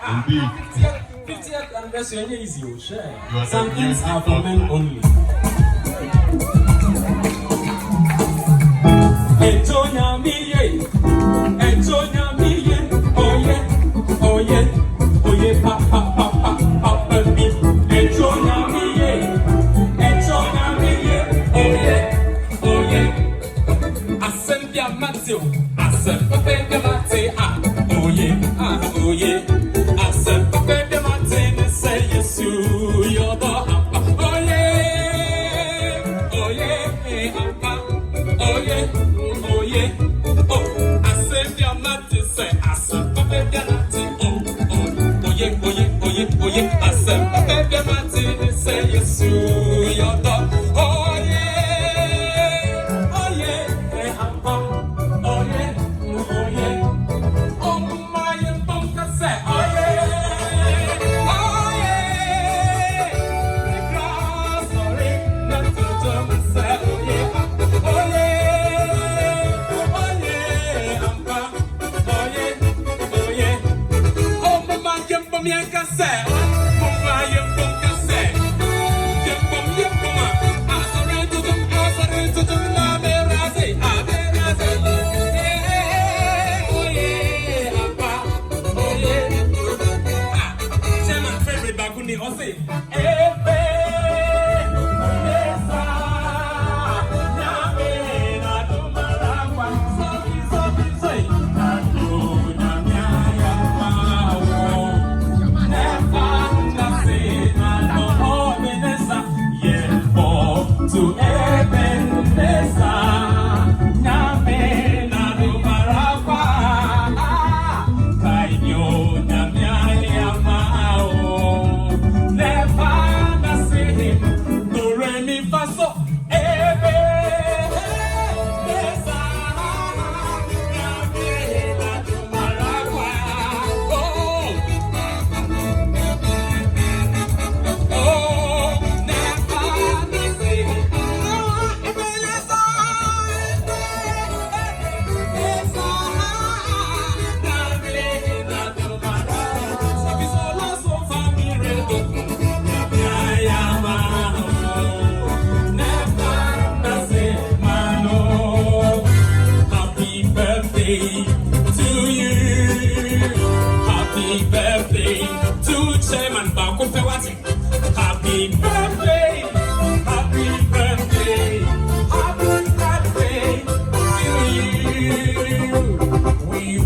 Indeed. 50th anniversary is easy, sure. Some things are for men only. Etonya miye, oye, papa, beat. Etonya miye, oye. Asembia Matthew, Asembia Matthew, oye. Asembia Matthew, say yes to your door. Oye, oh, Asembia Matthew, say Asembia Matthew, oye, Asembia Matthew, say yes to your door.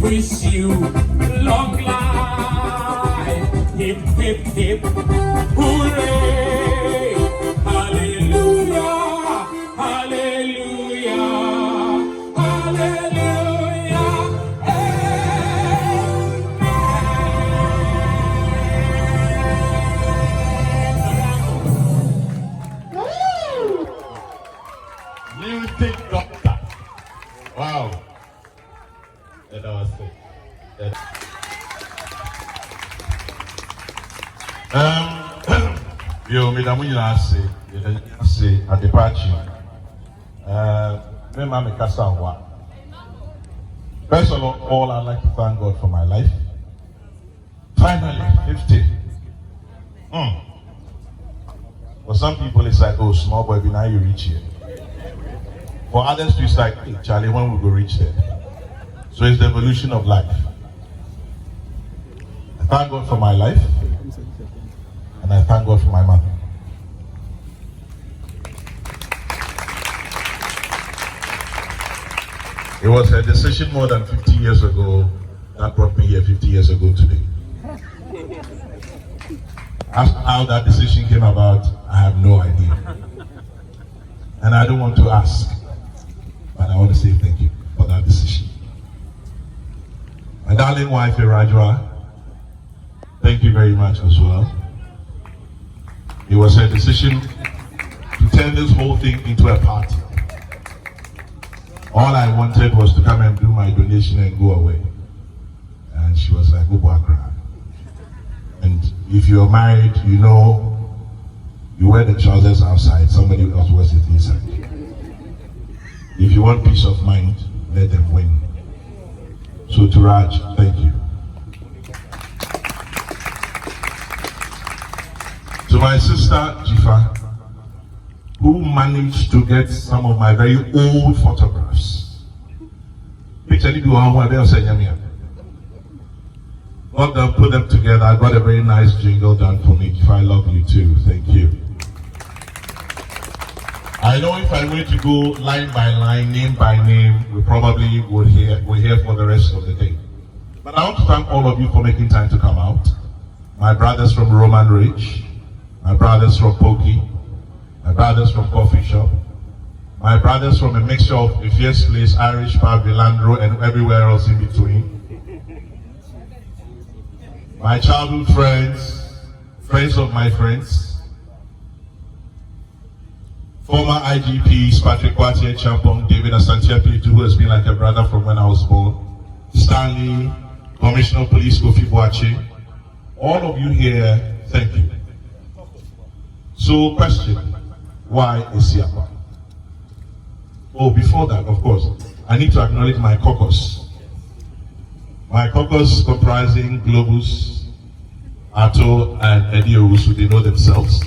Wish you long life, hip, hip, hip, hooray, hallelujah, hallelujah, hallelujah, amen. Music doctor. Wow. That was it. Yo, me damu yina say at the party. Me mama kasa wa. First of all, I'd like to thank God for my life. Finally, 50. For some people, it's like, oh, small boy, now you reach here. For others, it's like, hey, Charlie, when we go reach there? So it's the evolution of life. I thank God for my life, and I thank God for my mother. It was a decision more than 50 years ago that brought me here 50 years ago today. As how that decision came about, I have no idea. And I don't want to ask, but I want to say thank you for that decision. My darling wife, Irajwa, thank you very much as well. It was a decision to turn this whole thing into a party. All I wanted was to come and do my donation and go away. And she was like, Ubakra. And if you're married, you know, you wear the trousers outside, somebody else wears it inside. If you want peace of mind, let them win. So to Raj, thank you. my sister Jifa, who managed to get some of my very old photographs. Picture you got them, put them together. I got a very nice jingle done for me. Jifa, I love you too. Thank you. I know if I were to go line by line, name by name, we probably would hear for the rest of the day. But I want to thank all of you for making time to come out. My brothers from Roman Ridge, my brothers from Pokey, my brothers from Coffee Shop, my brothers from a mixture of the Fierce Place, Irish Pub, Vilandro, and everywhere else in between. My childhood friends, friends of my friends, former IGPs, Patrick Watie Champong, David Asantia Pitu, who has been like a brother from when I was born, Stanley, Commissioner of Police Kofi Boachi, all of you here, thank you. So, question, why is Siapa? Oh, before that, of course, I need to acknowledge my caucus. My caucus comprising Globus, Ato, and Eddie Owusu, they know themselves.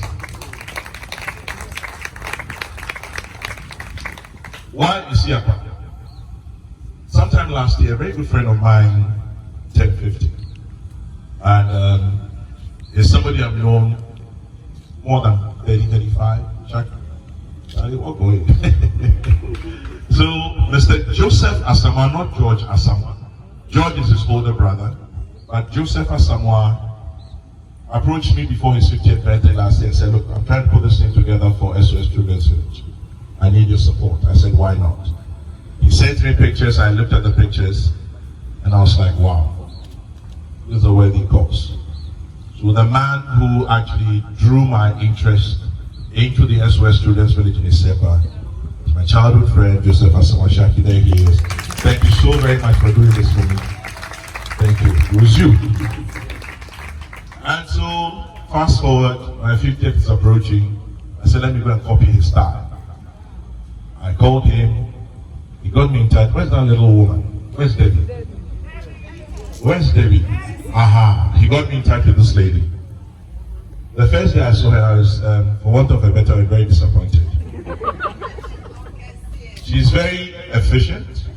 Why is Siapa? Sometime last year, a very good friend of mine turned 50. And is somebody I've known more than 30, 35. Charlie, walk away. So, Mr. Joseph Asamoah, not George Asamoah. George is his older brother, but Joseph Asamoah approached me before his 50th birthday last year and said, look, I'm trying to put this thing together for SOS Children's Village. I need your support. I said, why not? He sent me pictures, I looked at the pictures, and I was like, wow, this is a worthy cause. So the man who actually drew my interest into the SOS Children's Village in Sefa is my childhood friend, Joseph Asamoah. There he is. Thank you so very much for doing this for me. Thank you. It was you. And so, fast forward, my 50th is approaching. I said, let me go and copy his style. I called him, he got me in touch. Where's that little woman? Where's Debbie? Where's Debbie? Aha, he got me in touch with this lady. The first day I saw her, I was, for want of a better word, very disappointed. She's very efficient.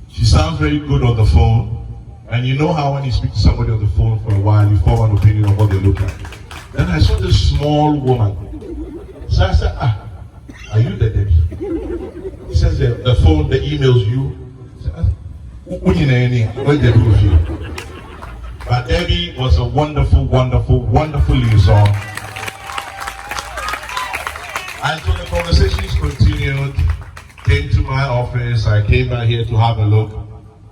She sounds very good on the phone. And you know how when you speak to somebody on the phone for a while, you form an opinion of what they look like. Then I saw this small woman. So I said, are you the Debbie? He says the phone, the emails you. But Debbie was a wonderful, wonderful, wonderful liaison. And so the conversations continued, came to my office, I came back here to have a look.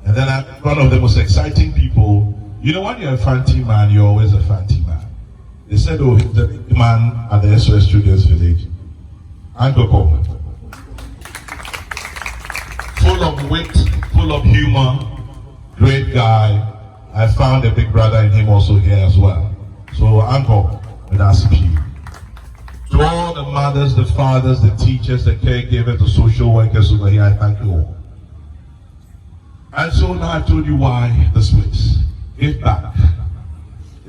And then one of the most exciting people, you know, when you're a fancy man, you're always a fancy man. They said, oh, he's the big man at the SOS Children's Village. Uncle Coleman. Full of wit, full of humor, great guy. I found a big brother in him also here as well. So Uncle, with RCP. To all the mothers, the fathers, the teachers, the caregivers, the social workers over here, I thank you all. And so now I told you why this place. Give back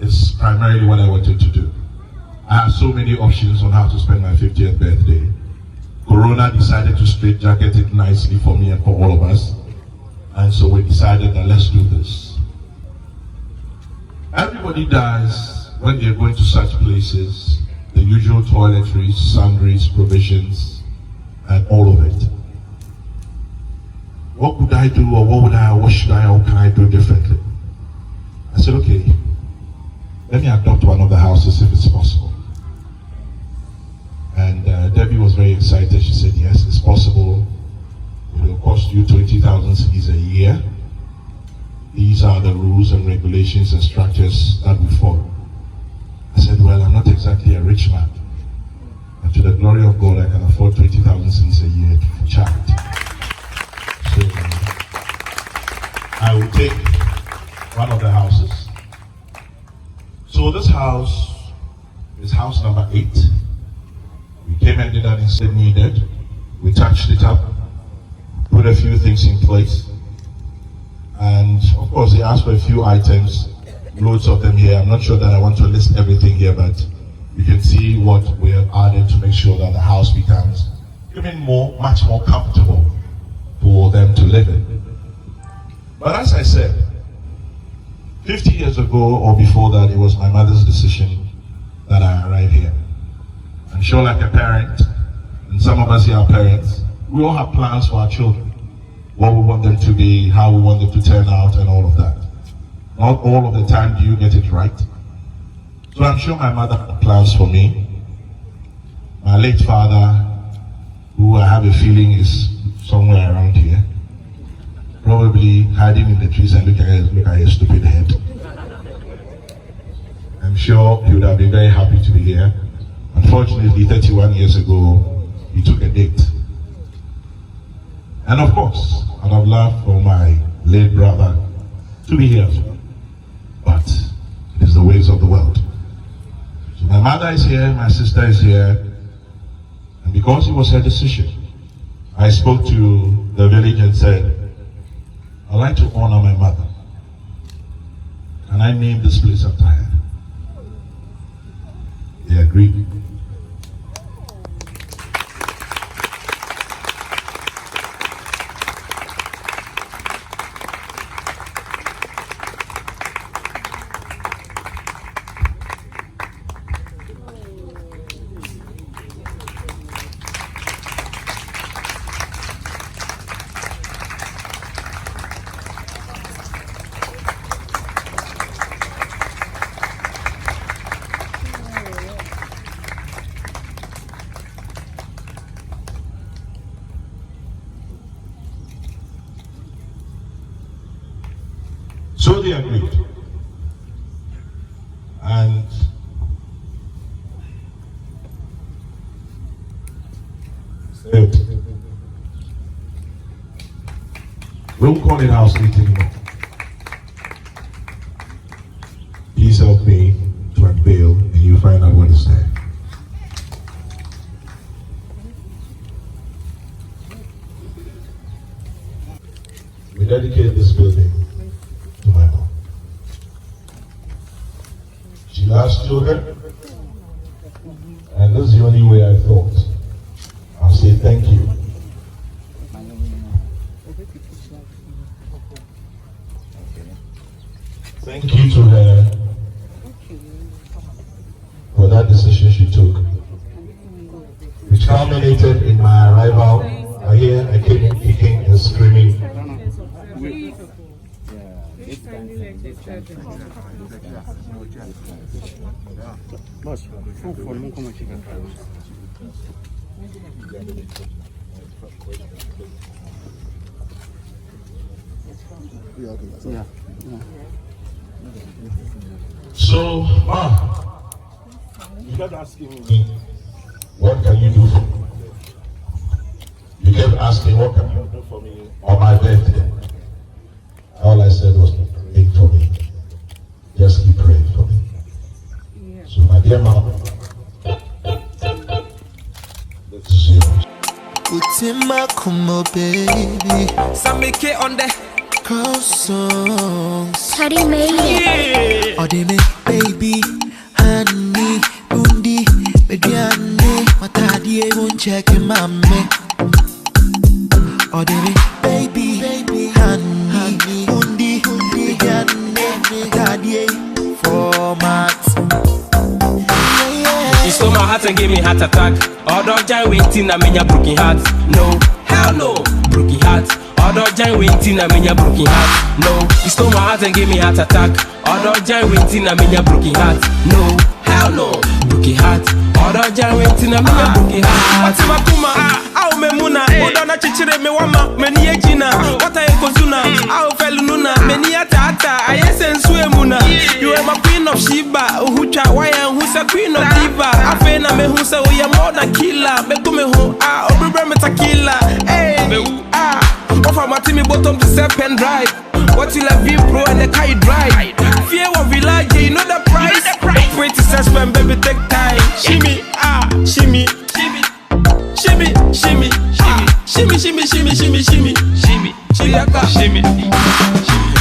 is primarily what I wanted to do. I have so many options on how to spend my 50th birthday. Corona decided to straitjacket it nicely for me and for all of us. And so we decided that let's do this. Everybody does, when they're going to such places, the usual toiletries, sundries, provisions, and all of it. What could I do, or what should I, or can I do differently? I said, okay, let me adopt one of the houses if it's possible. And Debbie was very excited. She said, yes, it's possible. It will cost you 20,000 cedis a year. These are the rules and regulations and structures that we follow. I said, well, I'm not exactly a rich man. And to the glory of God, I can afford 20,000 cedis a year for charity. So I will take one of the houses. So this house is house number 8. We came and did that instead needed. We touched it up, put a few things in place. And of course, they asked for a few items, loads of them here. I'm not sure that I want to list everything here, but you can see what we have added to make sure that the house becomes even much more comfortable for them to live in. But as I said, 50 years ago or before that, it was my mother's decision that I arrived here. I'm sure like a parent, and some of us here are parents, we all have plans for our children. What we want them to be, how we want them to turn out, and all of that. Not all of the time do you get it right. So I'm sure my mother had plans for me. My late father, who I have a feeling is somewhere around here, probably hiding in the trees and look at his stupid head. I'm sure he would have been very happy to be here. Unfortunately, 31 years ago, he took a date. And of course, I'd have loved for my late brother to be here as well. But it is the ways of the world. So my mother is here, my sister is here, and because it was her decision, I spoke to the village and said, I'd like to honor my mother. And I named this place after her. They agreed. So they agreed. And said, we won't call it house 8 anymore. Please help me to unveil and you find out what is there. We dedicate this building to my mom. She loves children, and this is the only way I thought. I'll say thank you. Thank you to her for that decision she took, which culminated in my arrival. I came kicking and screaming. So, you kept asking me, what can you do for me? You kept asking, what can you do for me on my birthday? All I said was, pray for me. Just keep praying for me. So, my dear mom, this is yours. Utima kumo baby, SammyKay on the cross songs. Teddy made it. Odeme baby, honey, undi, mediane, matadie won't check him mame. Odeme baby, honey, undi, mediane, matadie format. You stole my heart and gave me heart attack. All dog giant waiting, I mean your broken heart. No, hell no, broken heart. All dog giant waiting, I mean your broken heart. No, you stole my heart and gave me heart attack. All dog giant waiting, I mean your broken heart. No, hell no, broken heart. All dog giant waiting, I mean your broken heart. What's my kuma? I'll me muna. Oda na chichire me wama. Meni ejina. What I kozuna. I'll felu nuna. Meni ata. I sense we muna. You are my queen of Sheba. Uhucha waya. Who's a queen of diva? Afena me who's a we are more than killer. Me kume ho. Obribra me tequila. Hey. Offer my team bottom to serpent drive. What you like view pro and the car you drive. Fear of village, you know the price. Wait to suspend, baby, take time. Shimmy, shimmy, shimmy, shimmy, shimmy, shimmy, shimmy, shimmy, shimmy, shimmy, shimmy, shimmy, shimmy.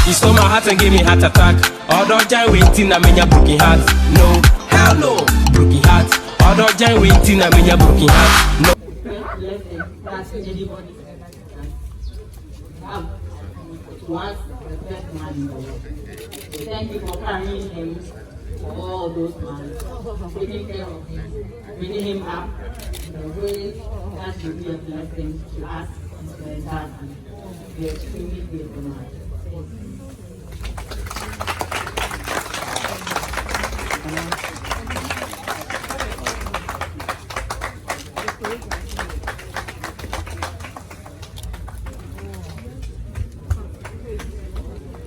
You stole my heart and gave me heart attack. All dog giant waiting, I mean your broken heart. No, hell hell no, broken heart. Other giant waiting, I mean, a broken heart. No. That's anybody was the best man in the world. Thank you for carrying him for all those months, taking care of him, bringing him up in a way that should be a blessing to us and to his husband. We are extremely grateful, man.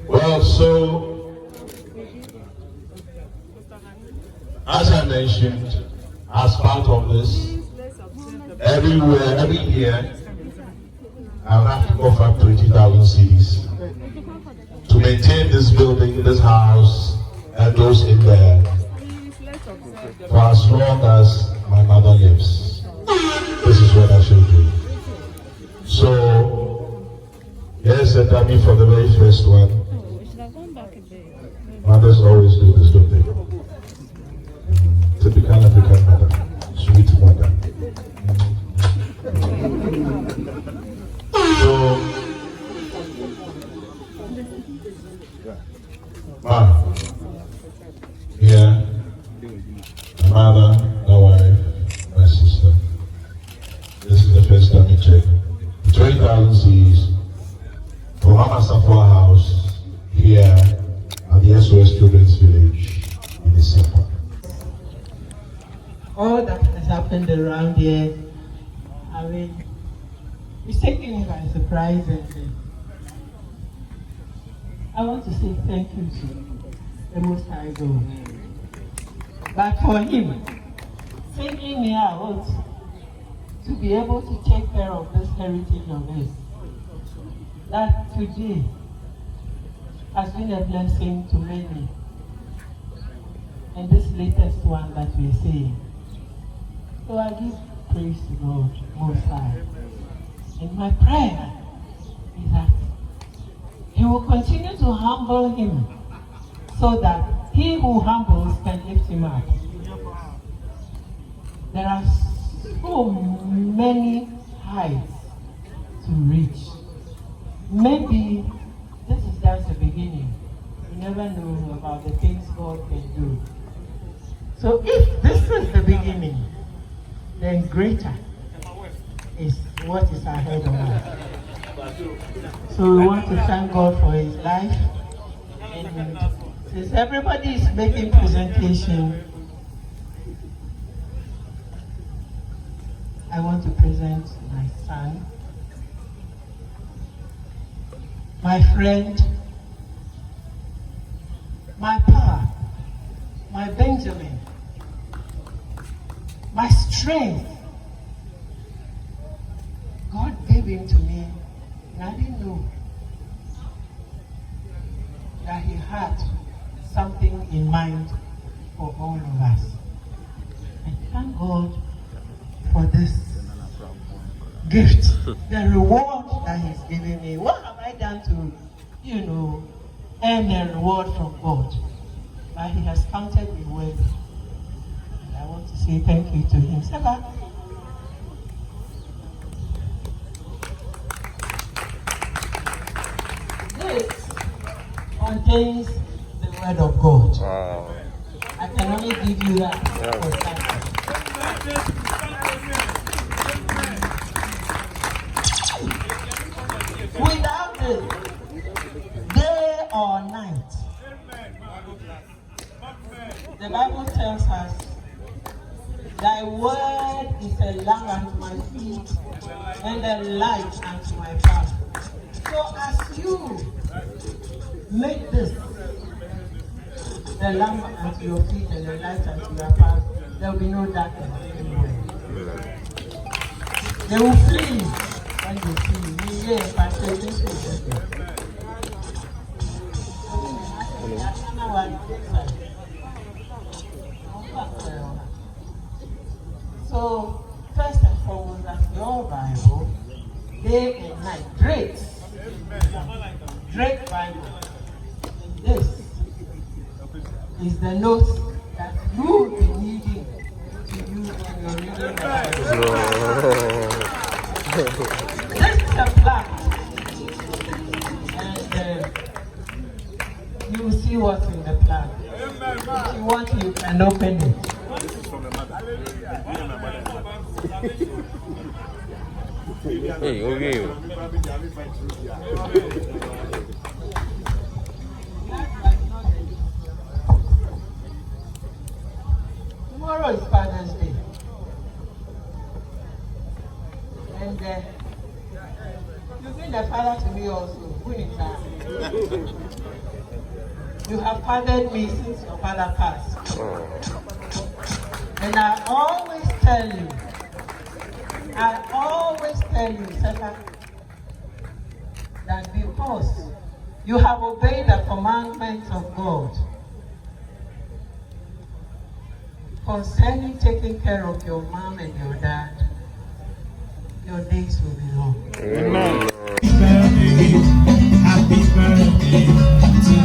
Well, so as I mentioned, as part of this, every year, I'll have to offer 20,000 cedis to maintain this building, this house, and those in there for as long as my mother lives. This is what I should do. So, here's a dummy for the very first one. Mothers always do this, don't they? Typical African mother, sweet mother. So, mom, here, my mother, my wife, my sister. This is the first time we check. 20,000 C's for Mama Safwa house here at the SOS Children's Village in the Sefa. All that has happened around here, I mean, it's taking me by surprise, and I want to say thank you to the Most High God. But for him, sending me out to be able to take care of this heritage of his, that today has been a blessing to many. And this latest one that we're seeing. So I give praise to God Most High. And my prayer is that He will continue to humble him so that he who humbles can lift him up. There are so many heights to reach. Maybe this is just the beginning. You never know about the things God can do. So if this is the beginning, then greater is what is ahead of us. So we want to thank God for his life. And since everybody is making presentation, I want to present my son, my friend, my power, my Benjamin, my strength. God gave him to me, and I didn't know that he had something in mind for all of us. I thank God for this gift, the reward that he's given me. What have I done to, earn a reward from God? But he has counted me worthy. And I want to say thank you to him. Sefa, this contains the word of God. Wow. I can only give you that for that. Without it, day or night, the Bible tells us, thy word is a lamp unto my feet and a light unto my path. So as you make this the lamp unto your feet and the light unto your path, there will be no darkness anywhere. They will flee when they see you. So, first and foremost, that's your Bible, day and night. Drake Bible. And this is the notes that you will be you're reading the Bible. This is a plaque. And you will see what's in the plaque. If you want, you can open it. Hey, okay. Tomorrow is Father's Day. And you've been a father to me also. Who is that? You have fathered me since your father passed. And I always tell you, Sefa, that because you have obeyed the commandments of God concerning taking care of your mom and your dad, your days will be long. Amen. Happy birthday to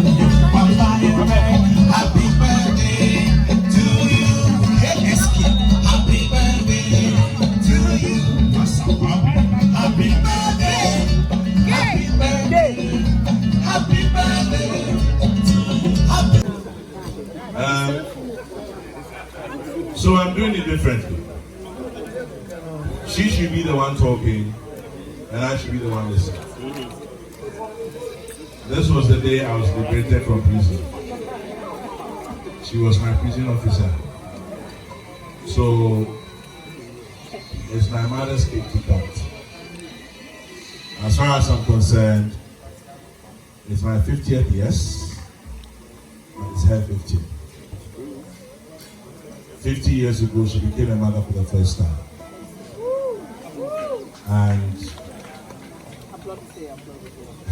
you, Papa. Happy birthday to you. Happy birthday to you. Happy birthday. Happy birthday. Happy birthday to you. So I'm doing it differently. She should be the one talking, and I should be the one listening. This was the day I was liberated from prison. She was my prison officer. So it's my mother's cake to cut. As far as I'm concerned, it's my 50th, yes, but it's her 50th. 50 years ago, she became a mother for the first time. And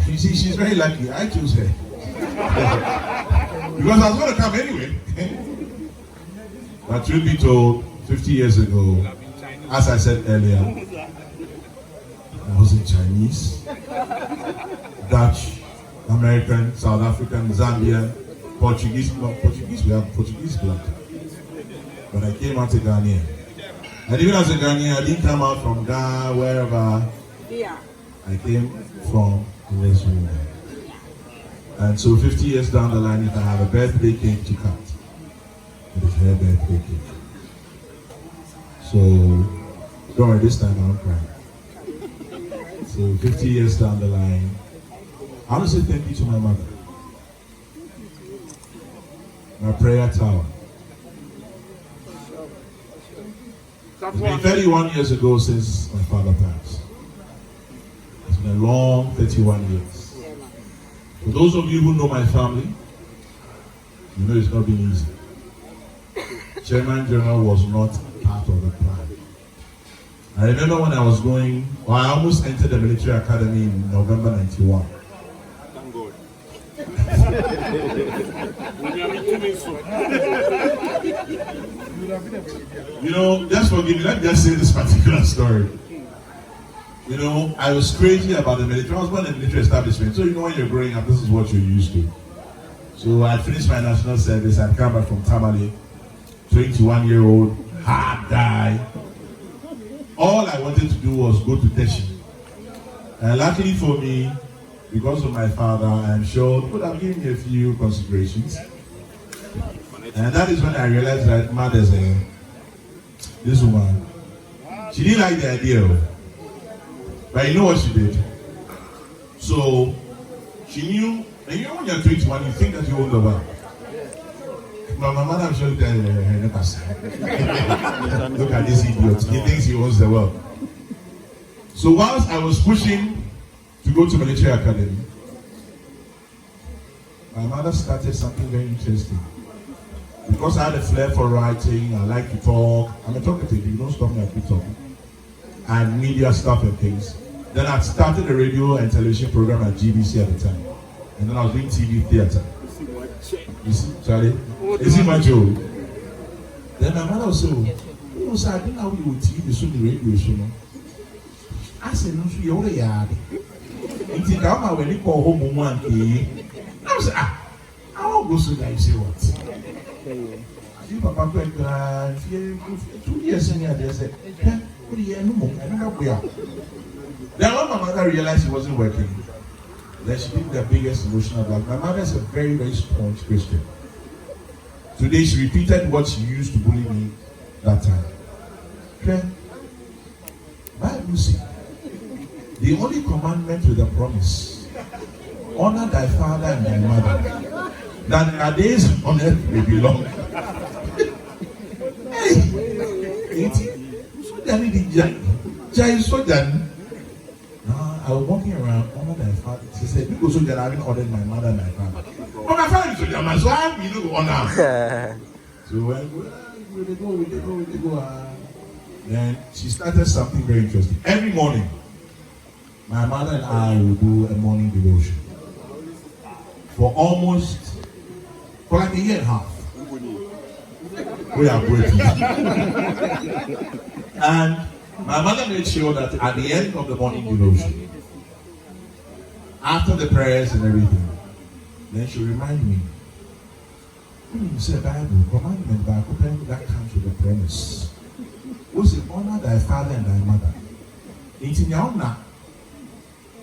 you see, she's very lucky. I chose her. Because I was going to come anyway. But truth be told, 50 years ago, as I said earlier, I was in Chinese, Dutch, American, South African, Zambian, Portuguese. Not Portuguese, we have Portuguese blood. But I came out a Ghanaian. And even as a Ghanaian, I didn't come out from Ghana, wherever. Yeah. I came from Lesotho. And so 50 years down the line, if I have a birthday cake to cut, it is her birthday cake. So, don't worry, this time I won't cry. So 50 years down the line, I want to say thank you to my mother. My prayer tower. It's been 31 years ago since my father passed. It's been a long 31 years. For those of you who know my family, you know it's not been easy. Chairman General was not part of the plan. I remember when I was going, or I almost entered the military academy in November 91. You know, just forgive me, let me just say this particular story. You know, I was crazy about the military. I was born in the military establishment. So, you know, when you're growing up, this is what you're used to. So, I finished my national service. I'd come back from Tamale, 21-year-old, hard guy. All I wanted to do was go to Teshi. And luckily for me, because of my father, I'm sure he would have given me a few considerations. And that is when I realized that mother's this woman, she didn't like the idea. But you know what she did? So she knew, and you know when you're 21, you think that you own the world. But my mother, I'm sure, look at this idiot. He thinks he owns the world. So whilst I was pushing to go to military academy, my mother started something very interesting. Because I had a flair for writing, I like to talk. I'm a talkative, you don't stop me, I keep talking. And media stuff and things. Then I started a radio and television program at GBC at the time. And then I was doing TV theater. You see, Charlie? Is it my joke? Then my mother was so, you know, sir, I didn't know how you would TV so the radio show. I said, no, you're the yard. It's in Ghana when you call home one day. I was I won't go so that you say what? See, Papa, 2 years in here, they said, then when my mother realized it wasn't working, then she did the biggest emotional block. My mother is a very, very staunch Christian. Today she repeated what she used to bully me that time. Okay? Bible says, the only commandment with a promise, honor thy father and thy mother, that their days on earth may be long. Hey! I was walking around, honor thy father. She said, you go so that I haven't ordered my mother and my father. But my father is so that, so I will do honor. So when we go. Then she started something very interesting. Every morning, my mother and I will do a morning devotion. For like a year and a half. We are breaking. And my mother made sure that at the end of the morning devotion, after the prayers and everything, then she remind me, you say Bible, commandment by that comes with a promise. Who say, honor thy father and thy mother. It's in your honor.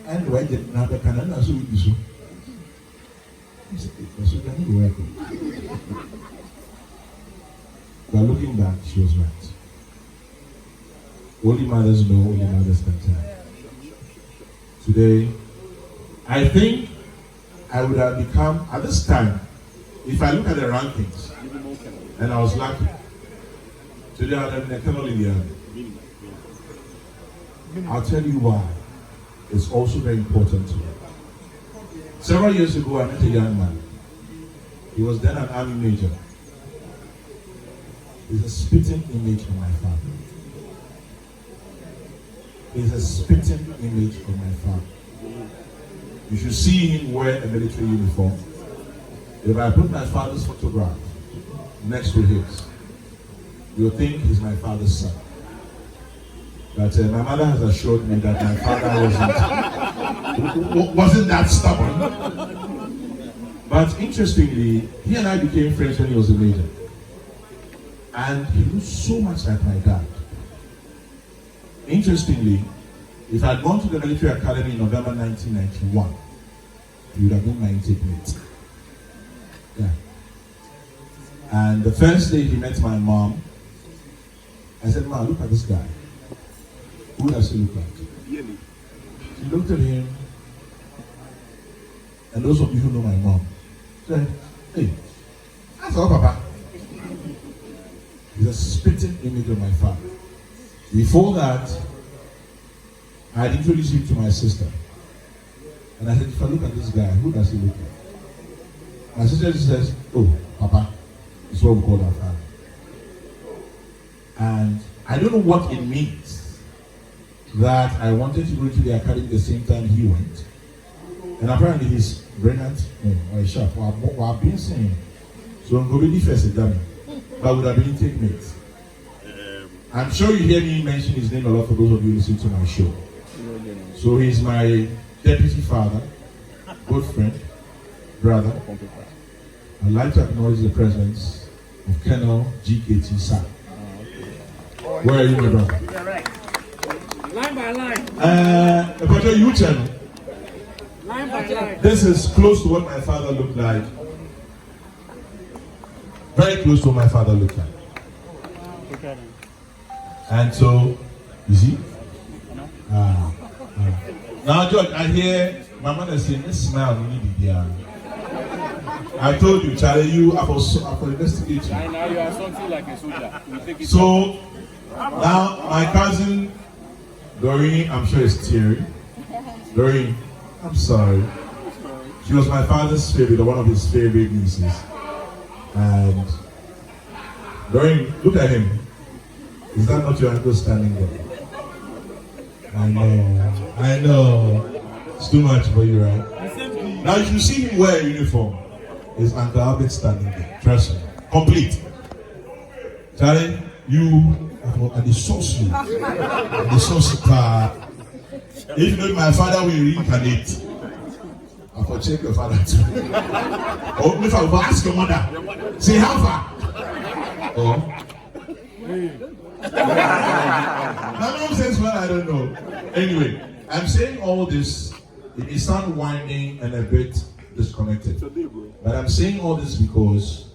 And why did not the Canada so with you? But looking back, she was right. Only mothers know, only mothers can tell. Today, I think I would have become, at this time, if I look at the rankings, and I was lucky, today I would have been a colonel in the army. I'll tell you why. It's also very important to me. Several years ago, I met a young man. He was then an army major. He's a spitting image of my father. He's a spitting image of my father. You should see him wear a military uniform. If I put my father's photograph next to his, you'll think he's my father's son. But my mother has assured me that my father wasn't that stubborn. But interestingly, he and I became friends when he was a major. And he looked so much like my dad. Interestingly, if I had gone to the military academy in November 1991, he would have been my intake mate. Yeah. And the first day he met my mom, I said, "Ma, look at this guy. Who does he look like?" She looked at him, and those of you who know my mom said, "Hey, that's all, Papa." He's a spitting image of my father. Before that, I had introduced him to my sister. And I said, if I look at this guy, who does he look like? My sister says, "Oh, Papa, it's what we call our father." And I don't know what it means that I wanted to go to the academy the same time he went. And apparently he's brilliant, or sharp, or I've been saying. So I'm going to be first exam, but would have been intake mates. I'm sure you hear me mention his name a lot for those of you listening to my show. So he's my deputy father, good friend, brother. I'd like to acknowledge the presence of Colonel GKT Sam. Where are you, my brother? Line by line. You channel. Line by line. This is close to what my father looked like. Very close to what my father looked like. And so, you see? Now, George, I hear my mother saying, "This smile, you need to be there." I told you, Charlie, I will investigate you. Now you are something like a soldier. So, now my cousin, Doreen, I'm sure it's teary. Doreen, I'm sorry. She was my father's favorite, or one of his favorite nieces. And Doreen, look at him. Is that not your uncle standing there? I know. It's too much for you, right? Now if you see him wear a uniform, it's Uncle Albert standing there. Trust me. Complete. Charlie, you are the source. The source. If you know my father will reincarnate, I will check your father too. Or if I will ask your mother, say how far? Or my mom says, well, I don't know. Anyway, I'm saying all this, it may sound whining and a bit disconnected. But I'm saying all this because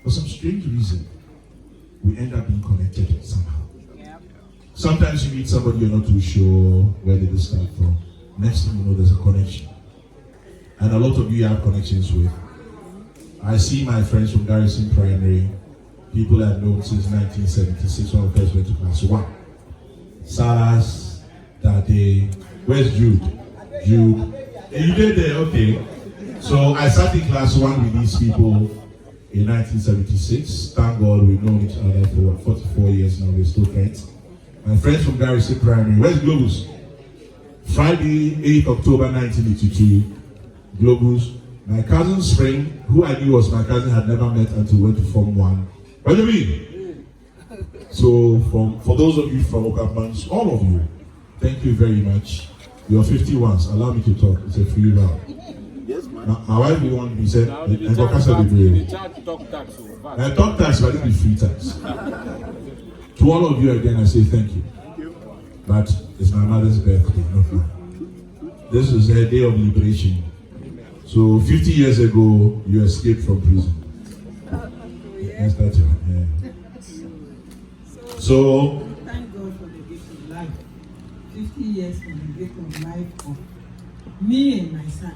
for some strange reason, we end up being connected somehow. Sometimes you meet somebody you're not too sure where they start from. Next thing you know, there's a connection. And a lot of you have connections with. I see my friends from Garrison Primary, people I've known since 1976 when I first went to class 1. Saras, Dade, where's Jude? Jude. You did there, okay. So I sat in class 1 with these people in 1976. Thank God we've known each other for 44 years now, we're still friends. My friends from Garrison Primary, where's Globus? Friday, 8th October 1982, Globus. My cousin Spring, who I knew was my cousin, had never met until we went to Form 1. What do you mean? So, for those of you from Okapmans, all of you, thank you very much. You're 51s. Allow me to talk. It's a free round. Yes, man. My wife will want to be said, and They talk tax, but it will be free tax. To all of you again, I say thank you. But it's my mother's birthday, not mine. This is her day of liberation. So 50 years ago, you escaped from prison. Yes, that's right. Yeah. So Thank God for the gift of life. 50 years for the gift of life of me and my son.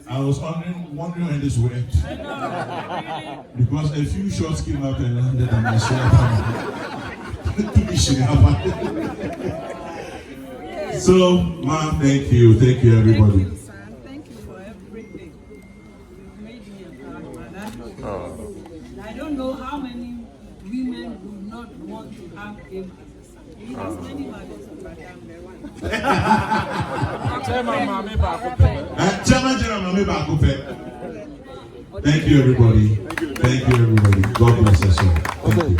I was wondering when this went. Because a few shots came out and landed on my shoulder. So, ma'am, thank you everybody. Thank you for everything. You've made me a proud mother. I don't know how many women would not want to have him as a son. He has many mothers, but I'm the one. Thank you, everybody. Thank you, everybody. God bless us all. Thank you.